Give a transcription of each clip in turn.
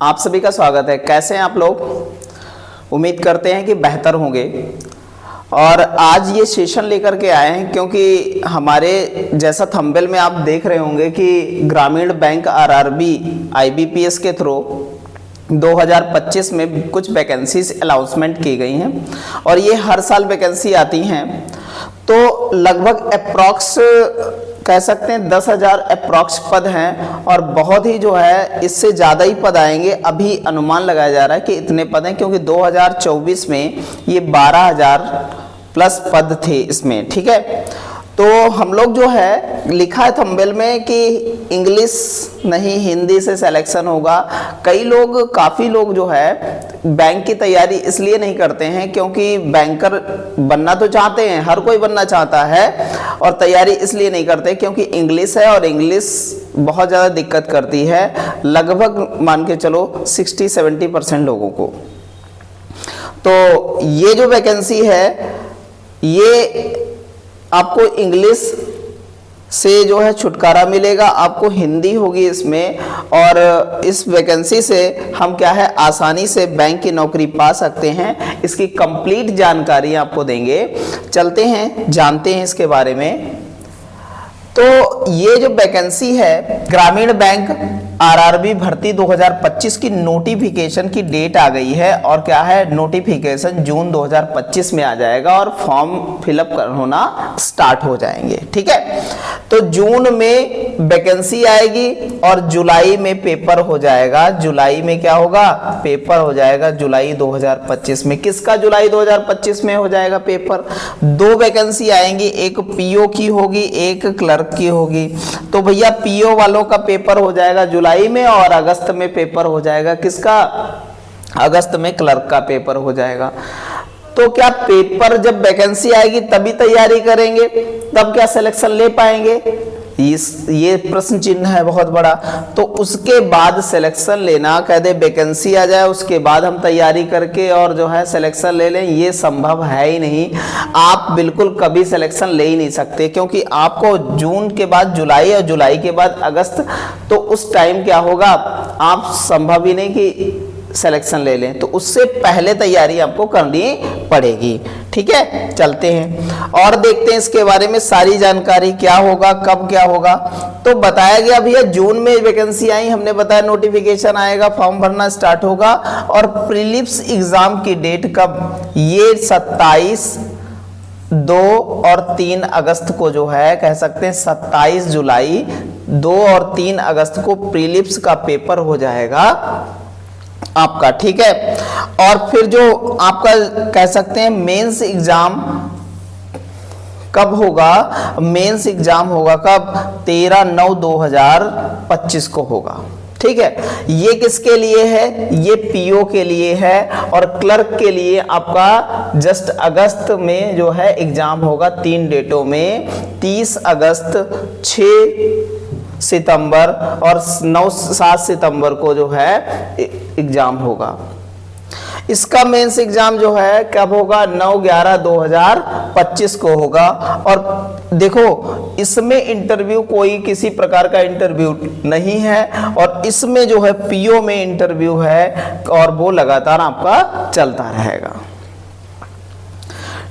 आप सभी का स्वागत है। कैसे हैं आप लोग? उम्मीद करते हैं कि बेहतर होंगे। और आज ये सेशन लेकर के आए हैं क्योंकि हमारे जैसा थंबनेल में आप देख रहे होंगे कि ग्रामीण बैंक आरआरबी आईबीपीएस के थ्रू 2025 में कुछ वैकेंसीज अनाउंसमेंट की गई हैं और ये हर साल वैकेंसी आती हैं। तो लगभग अप्रॉक्स कह सकते हैं 10,000 अप्रॉक्स पद हैं और बहुत ही जो है इससे ज़्यादा ही पद आएंगे। अभी अनुमान लगाया जा रहा है कि इतने पद हैं क्योंकि 2024 में ये 12,000 प्लस पद थे इसमें। ठीक है, तो हम लोग जो है लिखा है थंबनेल में कि इंग्लिश नहीं हिंदी से सिलेक्शन होगा। काफ़ी लोग जो है बैंक की तैयारी इसलिए नहीं करते हैं क्योंकि बैंकर बनना तो चाहते हैं, हर कोई बनना चाहता है, और तैयारी इसलिए नहीं करते क्योंकि इंग्लिश है और इंग्लिश बहुत ज़्यादा दिक्कत करती है लगभग मान के चलो 60-70% लोगों को। तो ये जो वैकेंसी है ये आपको इंग्लिश से जो है छुटकारा मिलेगा, आपको हिंदी होगी इसमें, और इस वैकेंसी से हम क्या है आसानी से बैंक की नौकरी पा सकते हैं। इसकी कंप्लीट जानकारी आपको देंगे। चलते हैं जानते हैं इसके बारे में। तो ये जो वैकेंसी है ग्रामीण बैंक आरआरबी भर्ती 2025 की नोटिफिकेशन की डेट आ गई है और क्या है नोटिफिकेशन जून 2025 में आ जाएगा और फॉर्म फिलअप होना स्टार्ट हो जाएंगे। ठीक है, तो जून में वैकेंसी आएगी और जुलाई में पेपर हो जाएगा। जुलाई में क्या होगा? पेपर हो जाएगा जुलाई 2025 में। किसका जुलाई 2025 में हो जाएगा पेपर? 2 वैकेंसी आएंगी, एक पीओ की होगी, एक क्लर्क की होगी। तो भैया पीओ वालों का पेपर हो जाएगा जुलाई में और अगस्त में पेपर हो जाएगा किसका? अगस्त में क्लर्क का पेपर हो जाएगा। तो क्या पेपर जब वैकेंसी आएगी तभी तैयारी करेंगे, तब क्या सिलेक्शन ले पाएंगे? ये प्रश्न चिन्ह है बहुत बड़ा। तो उसके बाद सिलेक्शन लेना, कह दे वैकेंसी आ जाए उसके बाद हम तैयारी करके और जो है सिलेक्शन ले लें, ये संभव है ही नहीं। आप बिल्कुल कभी सिलेक्शन ले ही नहीं सकते क्योंकि आपको जून के बाद जुलाई और जुलाई के बाद अगस्त, तो उस टाइम क्या होगा आप संभव ही नहीं कि सिलेक्शन ले लें। तो उससे पहले तैयारी आपको करनी पड़ेगी। ठीक है, चलते हैं और देखते हैं इसके बारे में सारी जानकारी क्या होगा, कब क्या होगा। तो बताया गया भैया जून में वैकेंसी आई, हमने बताया नोटिफिकेशन आएगा, फॉर्म भरना स्टार्ट होगा और प्रीलिम्स एग्जाम की डेट कब? ये 27, 2 और 3 अगस्त को जो है कह सकते हैं 27 जुलाई 2 और 3 अगस्त को प्रीलिम्स का पेपर हो जाएगा आपका। ठीक है, और फिर जो आपका कह सकते हैं मेंस एग्जाम कब होगा? मेंस एग्जाम होगा कब? 13/9/2025 को होगा। ठीक है, ये किसके लिए है? ये पीओ के लिए है और क्लर्क के लिए आपका जस्ट अगस्त में जो है एग्जाम होगा 3 डेटों में, 30 अगस्त, 6 सितंबर और 7 सितंबर को जो है एग्जाम होगा। इसका मेंस एग्जाम जो है कब होगा? 9/11/2025 को होगा। और देखो इसमें इंटरव्यू कोई किसी प्रकार का इंटरव्यू नहीं है और इसमें जो है पीओ में इंटरव्यू है और वो लगातार आपका चलता रहेगा।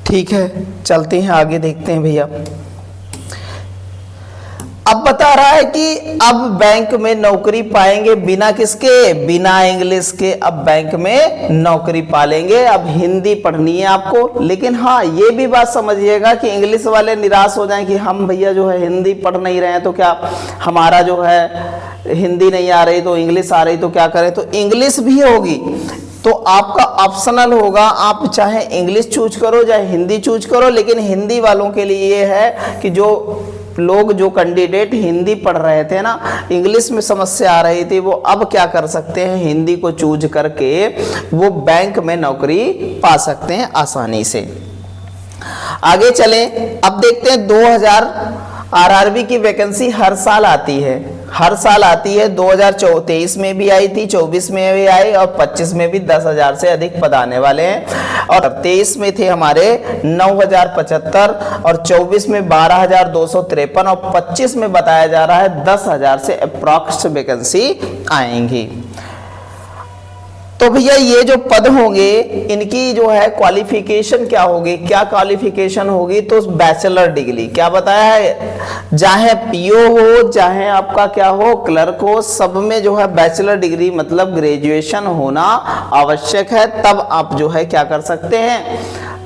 ठीक है, चलते हैं आगे देखते हैं भैया। अब बता रहा है कि अब बैंक में नौकरी पाएंगे बिना किसके? बिना इंग्लिश के अब बैंक में नौकरी पालेंगे। अब हिंदी पढ़नी है आपको, लेकिन हाँ ये भी बात समझिएगा कि इंग्लिश वाले निराश हो जाएं कि हम भैया जो है हिंदी पढ़ नहीं रहे हैं तो क्या हमारा जो है हिंदी नहीं आ रही तो इंग्लिश आ रही तो क्या करें? तो इंग्लिश भी होगी तो आपका ऑप्शनल होगा, आप चाहे इंग्लिश चूज करो चाहे हिंदी चूज करो। लेकिन हिंदी वालों के लिए ये है कि जो कैंडिडेट हिंदी पढ़ रहे थे ना, इंग्लिश में समस्या आ रही थी, वो अब क्या कर सकते हैं हिंदी को चूज करके वो बैंक में नौकरी पा सकते हैं आसानी से। आगे चलें, अब देखते हैं 2000 आरआरबी की वैकेंसी हर साल आती है, हर साल आती है। 2023 में भी आई थी, 24 में भी आई और 25 में भी 10,000 से अधिक पद आने वाले हैं। और 23 में थे हमारे 9,075 और 24 में 12,253 और 25 में बताया जा रहा है 10,000 से अप्रॉक्स वैकेंसी आएंगी। तो भैया ये जो पद होंगे इनकी जो है क्वालिफिकेशन क्या होगी, क्या क्वालिफिकेशन होगी, तो बैचलर डिग्री। क्या बताया है, चाहे पीओ हो चाहे आपका क्या हो क्लर्क हो, सब में जो है बैचलर डिग्री मतलब ग्रेजुएशन होना आवश्यक है। तब आप जो है क्या कर सकते हैं,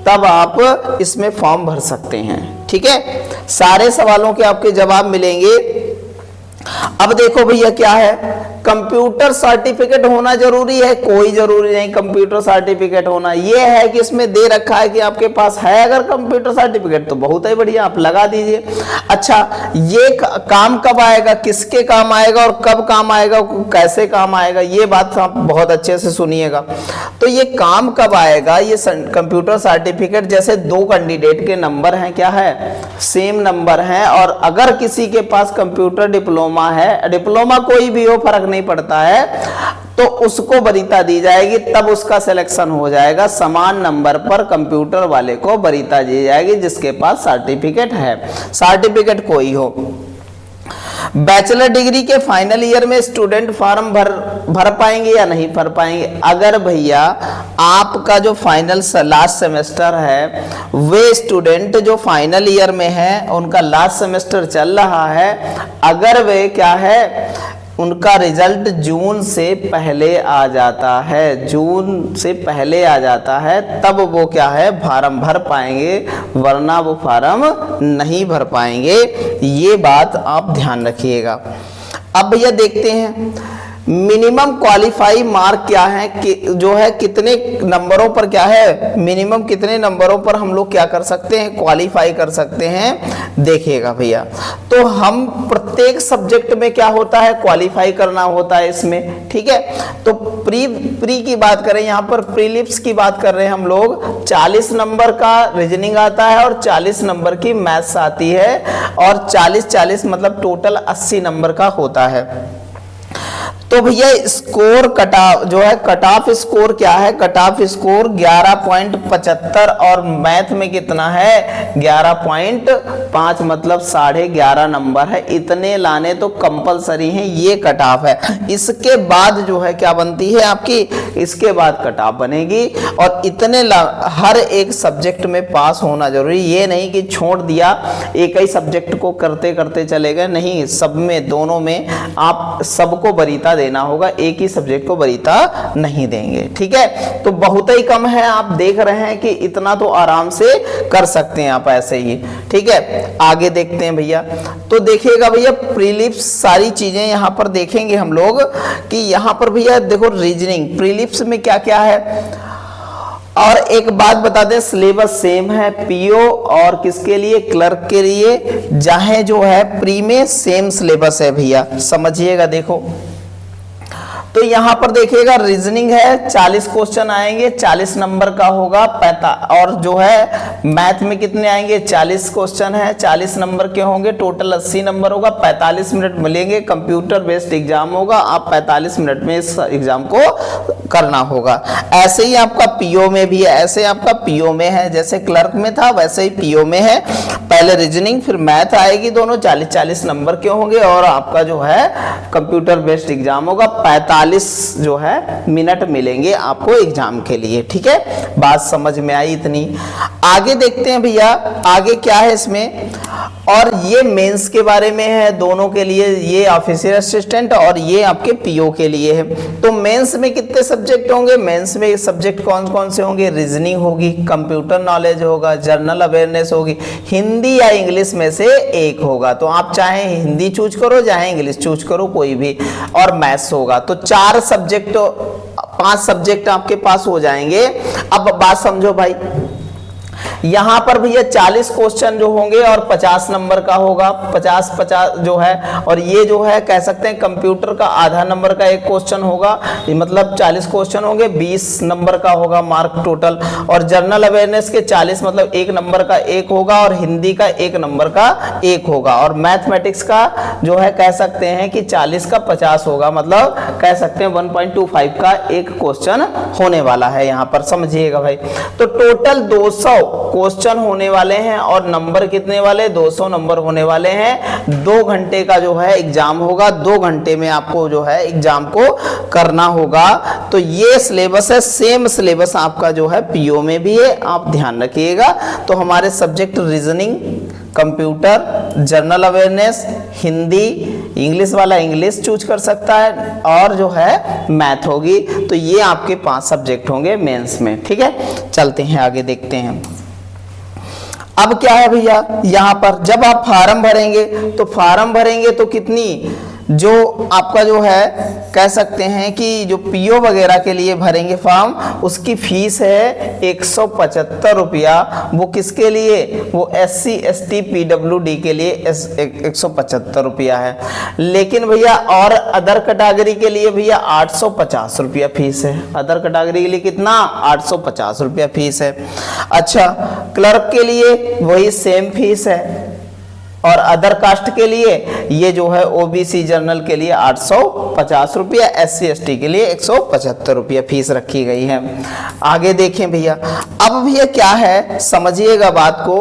तब आप इसमें फॉर्म भर सकते हैं। ठीक है, सारे सवालों के आपके जवाब मिलेंगे। अब देखो भैया क्या है, कंप्यूटर सर्टिफिकेट होना जरूरी है, कोई जरूरी नहीं कंप्यूटर सर्टिफिकेट होना। ये है कि इसमें दे रखा है कि आपके पास है अगर कंप्यूटर सर्टिफिकेट तो बहुत ही बढ़िया, आप लगा दीजिए। अच्छा, ये काम कब आएगा, किसके काम आएगा और कब काम आएगा, कैसे काम आएगा, ये बात आप बहुत अच्छे से सुनिएगा। तो ये काम कब आएगा, ये कंप्यूटर सर्टिफिकेट, जैसे दो कैंडिडेट के नंबर हैं, क्या है, सेम नंबर हैं, और अगर किसी के पास कंप्यूटर डिप्लोमा है, डिप्लोमा कोई भी हो फर्क नहीं पड़ता है, तो उसको वरीयता दी जाएगी, तब उसका सिलेक्शन हो जाएगा। समान नंबर पर कंप्यूटर वाले को वरीयता दी जाएगी जिसके पास सर्टिफिकेट है, सर्टिफिकेट कोई हो। बैचलर डिग्री के फाइनल ईयर में स्टूडेंट फॉर्म भर पाएंगे या नहीं भर पाएंगे। अगर भैया आपका जो फाइनल लास्ट सेमेस्टर है, वे स्टूडेंट जो फाइनल ईयर में है, उनका लास्ट सेमेस्टर चल रहा है, अगर वे क्या है, उनका रिजल्ट जून से पहले आ जाता है, जून से पहले आ जाता है, तब वो क्या है फार्म भर पाएंगे, वरना वो फार्म नहीं भर पाएंगे। ये बात आप ध्यान रखिएगा। अब भैया देखते हैं मिनिमम क्वालिफाई मार्क क्या है, कि जो है कितने नंबरों पर क्या है, मिनिमम कितने नंबरों पर हम लोग क्या कर सकते हैं, क्वालिफाई कर सकते हैं। देखिएगा भैया, तो हम प्रत्येक सब्जेक्ट में क्या होता है, क्वालिफाई करना होता है इसमें। ठीक है, तो प्री की बात करें, यहाँ पर प्रीलिप्स की बात कर रहे हैं हम लोग, 40 नंबर का रीजनिंग आता है और 40 नंबर की मैथ्स आती है, और 40-40 मतलब टोटल 80 नंबर का होता है। तो भैया स्कोर कट जो है कट ऑफ स्कोर क्या है, कट ऑफ स्कोर 11.75 और मैथ में कितना है 11.5 मतलब 11.5 नंबर है। इतने लाने तो कंपलसरी हैं, ये कट ऑफ है। इसके बाद जो है क्या बनती है आपकी, इसके बाद कट ऑफ बनेगी, और इतने हर एक सब्जेक्ट में पास होना जरूरी। ये नहीं कि छोड़ दिया, एक ही सब्जेक्ट को करते करते चले गए, नहीं, सब में दोनों में आप सबको वरीयता देना होगा, एक ही सब्जेक्ट को वरीयता नहीं देंगे। ठीक है, तो बहुत ही कम है, आप देख रहे हैं कि इतना तो आराम से कर सकते हैं आप ऐसे ही। ठीक है, आगे देखते हैं भैया। तो देखिएगा भैया प्रीलिप्स सारी चीजें यहां पर देखेंगे हम लोग, कि यहां पर भैया देखो रीजनिंग प्रीलिप्स में क्या क्या है। और एक बात बता दें, सिलेबस सेम है पीओ और किसके लिए, क्लर्क के लिए, चाहे जो है प्री में सेम सिलेबस है भैया, समझिएगा। देखो तो यहां पर देखिएगा रीजनिंग है, 40 क्वेश्चन आएंगे, 40 नंबर का होगा, और जो है मैथ में कितने आएंगे, 40 क्वेश्चन है, 40 नंबर के होंगे, टोटल 80 नंबर होगा, 45 मिनट मिलेंगे, कंप्यूटर बेस्ड एग्जाम होगा, आप 45 मिनट में इस एग्जाम को करना होगा। ऐसे ही आपका पीओ में भी है, ऐसे आपका पीओ में है, जैसे क्लर्क में था वैसे ही पीओ में है, पहले रीजनिंग फिर मैथ आएगी, दोनों 40-40 नंबर के होंगे, और आपका जो है कंप्यूटर बेस्ड एग्जाम होगा, 45 जो है मिनट मिलेंगे आपको एग्जाम के लिए। ठीक है, बात समझ में आई इतनी। आगे देखते हैं भैया, आगे क्या है इसमें, और ये मेंस के बारे में है दोनों के लिए, ये ऑफिसर असिस्टेंट और ये आपके पीओ के लिए है। तो मेंस में कितने सब्जेक्ट होंगे, मेंस में सब्जेक्ट कौन कौन से होंगे, रीजनिंग होगी, कंप्यूटर नॉलेज होगा, जनरल अवेयरनेस होगी, हिंदी या इंग्लिश में से एक होगा। तो आप चाहे हिंदी चूज करो चाहे इंग्लिश चूज करो, कोई भी, और मैथ्स होगा। तो 4 सब्जेक्ट 5 सब्जेक्ट आपके पास हो जाएंगे। अब बात समझो भाई, यहां पर भैया 40 क्वेश्चन जो होंगे और 50 नंबर का होगा, 50-50 जो है, और ये जो है कह सकते हैं कंप्यूटर का आधा नंबर का एक क्वेश्चन होगा, मतलब 40 क्वेश्चन होंगे, 20 नंबर का होगा मार्क टोटल, और जनरल अवेयरनेस के 40 मतलब 1 नंबर का एक होगा, और हिंदी का 1 नंबर का एक होगा, और मैथमेटिक्स का जो है कह सकते हैं कि 40 का 50 होगा, मतलब कह सकते हैं 1.25 का एक क्वेश्चन होने वाला है, यहां पर समझिएगा भाई। तो टोटल 200 क्वेश्चन होने वाले हैं और नंबर कितने वाले, 200 नंबर होने वाले हैं। 2 घंटे का जो है एग्जाम होगा, 2 घंटे में आपको जो है एग्जाम को करना होगा। तो ये सिलेबस है, सेम सिलेबस आपका जो है पीओ में भी है, आप ध्यान रखिएगा। तो हमारे subject reasoning, computer, general awareness, Hindi, English वाला इंग्लिश चूज कर सकता है और जो है मैथ होगी। तो ये आपके 5 सब्जेक्ट होंगे मेंस में, ठीक है। चलते हैं आगे, देखते हैं अब क्या है भैया। यहां पर जब आप फार्म भरेंगे तो फार्म भरेंगे तो कितनी, जो आपका जो है कह सकते हैं कि जो पीओ वगैरह के लिए भरेंगे फॉर्म, उसकी फीस है 175 रुपया। वो किसके लिए, वो SC ST PWD के लिए 175 रुपया है। लेकिन भैया और अदर कैटेगरी के लिए भैया 850 रुपया फीस है। अदर कैटेगरी के लिए कितना, 850 रुपया फीस है। अच्छा, क्लर्क के लिए वही सेम फीस है और अदर कास्ट के लिए ये जो है ओबीसी जनरल के लिए 850 रुपया, SC ST के लिए 175 रुपया फीस रखी गई है। आगे देखें भैया। अब भैया क्या है, समझिएगा बात को।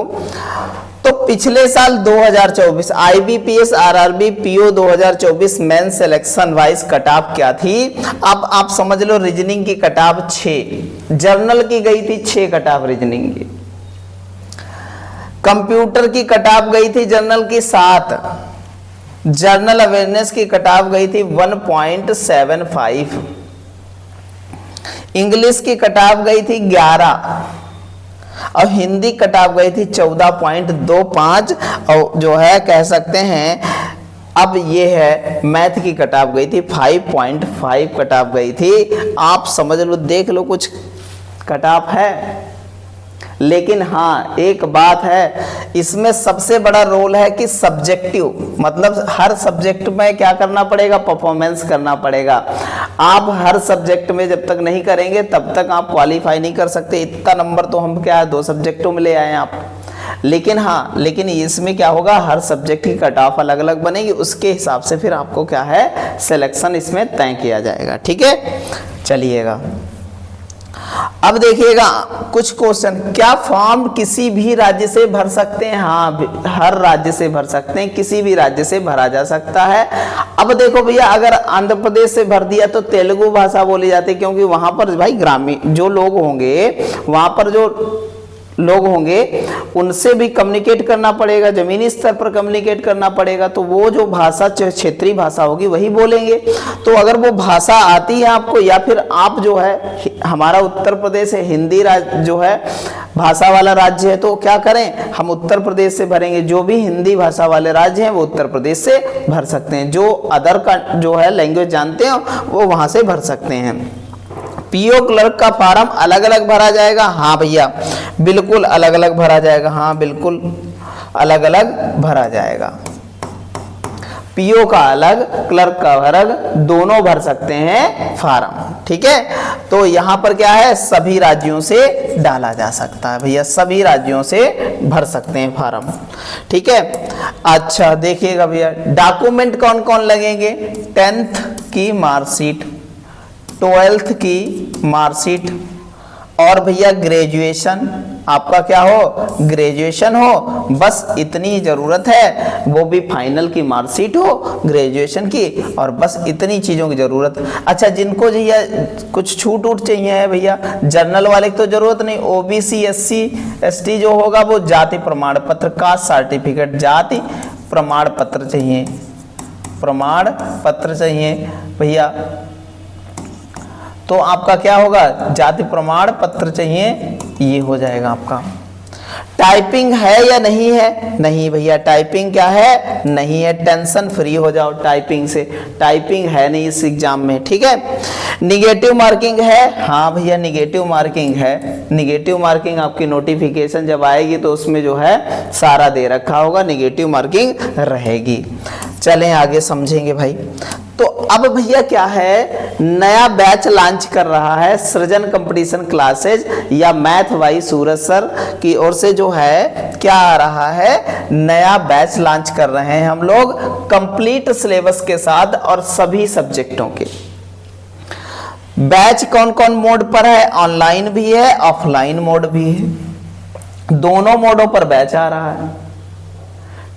तो पिछले साल 2024 IBPS RRB PO 2024 main selection wise cut-off क्या थी, अब आप समझ लो। रीजनिंग की कट-ऑफ 6, जर्नल की गई थी 6 कट-ऑफ रीजनिंग की, कंप्यूटर की कट-ऑफ गई थी जनरल की 7, जनरल अवेयरनेस की कट-ऑफ गई थी 1.75, इंग्लिश की कट-ऑफ गई थी 11 और हिंदी कट-ऑफ गई थी 14.25 और जो है कह सकते हैं अब ये है मैथ की कट-ऑफ गई थी 5.5 कट-ऑफ गई थी। आप समझ लो, देख लो कुछ कट-ऑफ है। लेकिन हाँ एक बात है, इसमें सबसे बड़ा रोल है कि सब्जेक्टिव, मतलब हर सब्जेक्ट में क्या करना पड़ेगा, परफॉर्मेंस करना पड़ेगा। आप हर सब्जेक्ट में जब तक नहीं करेंगे तब तक आप क्वालिफाई नहीं कर सकते। इतना नंबर तो हम क्या 2 सब्जेक्टों में ले आए हैं आप। लेकिन हाँ, लेकिन इसमें क्या होगा, हर सब्जेक्ट की कट ऑफ अलग अलग बनेगी, उसके हिसाब से फिर आपको क्या है सिलेक्शन इसमें तय किया जाएगा, ठीक है। चलिएगा अब देखिएगा कुछ क्वेश्चन, क्या फॉर्म किसी भी राज्य से भर सकते हैं, हाँ हर राज्य से भर सकते हैं, किसी भी राज्य से भरा जा सकता है। अब देखो भैया, अगर आंध्र प्रदेश से भर दिया तो तेलुगु भाषा बोली जाती है, क्योंकि वहां पर भाई ग्रामीण जो लोग होंगे, वहां पर जो लोग होंगे उनसे भी कम्युनिकेट करना पड़ेगा, जमीनी स्तर पर कम्युनिकेट करना पड़ेगा, तो वो जो भाषा क्षेत्रीय भाषा होगी वही बोलेंगे। तो अगर वो भाषा आती है आपको, या फिर आप जो है, हमारा उत्तर प्रदेश है हिंदी राज्य जो है भाषा वाला राज्य है, तो क्या करें हम उत्तर प्रदेश से भरेंगे। जो भी हिंदी भाषा वाले राज्य हैं वो उत्तर प्रदेश से भर सकते हैं, जो अदर का जो है लैंग्वेज जानते हैं वो वहां से भर सकते हैं। पीओ क्लर्क का फॉर्म अलग अलग भरा जाएगा, हाँ भैया बिल्कुल अलग अलग भरा जाएगा, हाँ बिल्कुल अलग अलग भरा जाएगा। पीओ का अलग, क्लर्क का अलग, दोनों भर सकते हैं फॉर्म, ठीक है। तो यहां पर क्या है, सभी राज्यों से डाला जा सकता है भैया, सभी राज्यों से भर सकते हैं फॉर्म, ठीक है। अच्छा देखिएगा भैया, डॉक्यूमेंट कौन कौन लगेंगे, 10th की मार्कशीट, 12th की मार्कशीट और भैया ग्रेजुएशन, आपका क्या हो, ग्रेजुएशन हो, बस इतनी जरूरत है। वो भी फाइनल की मार्कशीट हो ग्रेजुएशन की, और बस इतनी चीजों की जरूरत। अच्छा जिनको भैया कुछ छूट उट चाहिए है भैया, जनरल वाले की तो जरूरत नहीं, ओबीसी SC ST जो होगा वो जाति प्रमाण पत्र, कास्ट सर्टिफिकेट, जाति प्रमाण पत्र चाहिए, प्रमाण पत्र चाहिए भैया। तो आपका क्या होगा, जाति प्रमाण पत्र चाहिए, ये हो जाएगा आपका। टाइपिंग है या नहीं है, नहीं भैया टाइपिंग क्या है, नहीं है, टेंशन फ्री हो जाओ टाइपिंग से, टाइपिंग है नहीं इस एग्जाम में, ठीक है। निगेटिव मार्किंग है, हाँ भैया निगेटिव मार्किंग है। निगेटिव मार्किंग आपकी नोटिफिकेशन जब आएगी तो उसमें जो है सारा दे रखा होगा, निगेटिव मार्किंग रहेगी। चलें आगे समझेंगे भाई। तो अब भैया क्या है, नया बैच लॉन्च कर रहा है सृजन कंपटीशन क्लासेज, या मैथ वाई सूरज सर की ओर से जो है क्या आ रहा है, नया बैच लॉन्च कर रहे हैं हम लोग कंप्लीट सिलेबस के साथ और सभी सब्जेक्टों के। बैच कौन कौन मोड पर है, ऑनलाइन भी है, ऑफलाइन मोड भी है। दोनों मोडों पर बैच आ रहा है।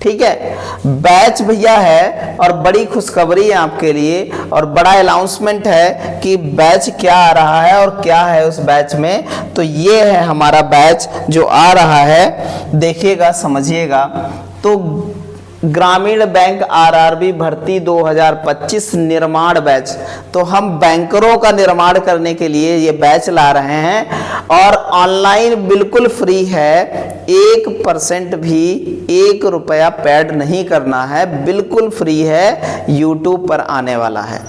ठीक है, बैच भैया है और बड़ी खुशखबरी है आपके लिए और बड़ा अनाउंसमेंट है कि बैच क्या आ रहा है और क्या है उस बैच में। तो ये है हमारा बैच जो आ रहा है, देखिएगा समझिएगा। तो ग्रामीण बैंक आरआरबी भर्ती 2025 निर्माण बैच, तो हम बैंकरों का निर्माण करने के लिए ये बैच ला रहे हैं और ऑनलाइन बिल्कुल फ्री है, 1% भी 1 रुपया पेड नहीं करना है, बिल्कुल फ्री है, यूट्यूब पर आने वाला है।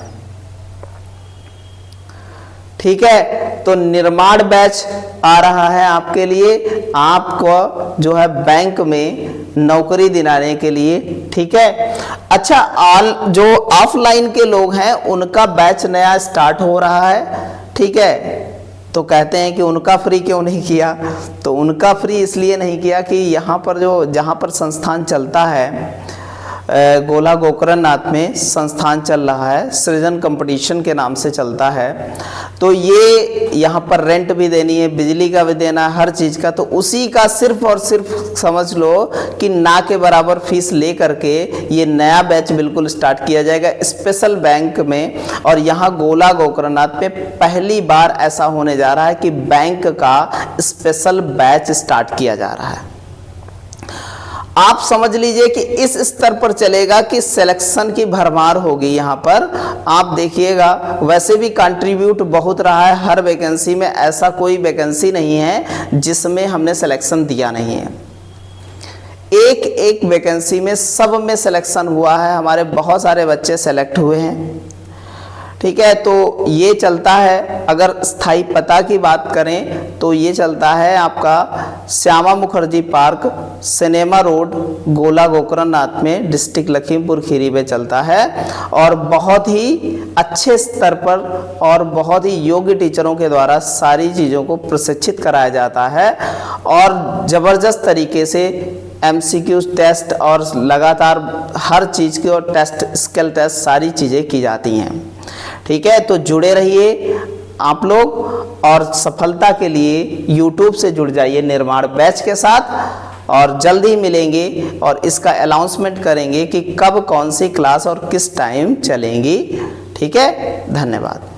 ठीक है, तो निर्माण बैच आ रहा है आपके लिए, आपको जो है बैंक में नौकरी दिलाने के लिए। ठीक है, अच्छा जो ऑफलाइन के लोग हैं उनका बैच नया स्टार्ट हो रहा है। ठीक है, तो कहते हैं कि उनका फ्री क्यों नहीं किया, तो उनका फ्री इसलिए नहीं किया कि यहाँ पर जहाँ पर संस्थान चलता है, गोला गोकर्णनाथ में संस्थान चल रहा है, सृजन कंपटीशन के नाम से चलता है। तो ये यहाँ पर रेंट भी देनी है, बिजली का भी देना है, हर चीज़ का, तो उसी का सिर्फ और सिर्फ समझ लो कि ना के बराबर फीस ले करके ये नया बैच बिल्कुल स्टार्ट किया जाएगा स्पेशल बैंक में। और यहाँ गोला गोकर्णनाथ पे पहली बार ऐसा होने जा रहा है कि बैंक का स्पेशल बैच स्टार्ट किया जा रहा है। आप समझ लीजिए कि इस स्तर पर चलेगा कि सिलेक्शन की भरमार होगी यहाँ पर। आप देखिएगा, वैसे भी कंट्रीब्यूट बहुत रहा है हर वैकेंसी में, ऐसा कोई वैकेंसी नहीं है जिसमें हमने सिलेक्शन दिया नहीं है। एक एक वैकेंसी में सब में सिलेक्शन हुआ है, हमारे बहुत सारे बच्चे सेलेक्ट हुए हैं। ठीक है, तो ये चलता है। अगर स्थायी पता की बात करें तो ये चलता है आपका Shyama Mukherjee park, cinema road, गोला गोकर्णनाथ में, डिस्ट्रिक्ट लखीमपुर खीरी में चलता है और बहुत ही अच्छे स्तर पर और बहुत ही योग्य टीचरों के द्वारा सारी चीज़ों को प्रशिक्षित कराया जाता है और ज़बरदस्त तरीके से MCQ टेस्ट और लगातार हर चीज़ की और टेस्ट, स्किल टेस्ट, सारी चीज़ें की जाती हैं। ठीक है, तो जुड़े रहिए आप लोग और सफलता के लिए YouTube से जुड़ जाइए निर्माण बैच के साथ और जल्द ही मिलेंगे और इसका अनाउंसमेंट करेंगे कि कब कौन सी क्लास और किस टाइम चलेंगी। ठीक है, धन्यवाद।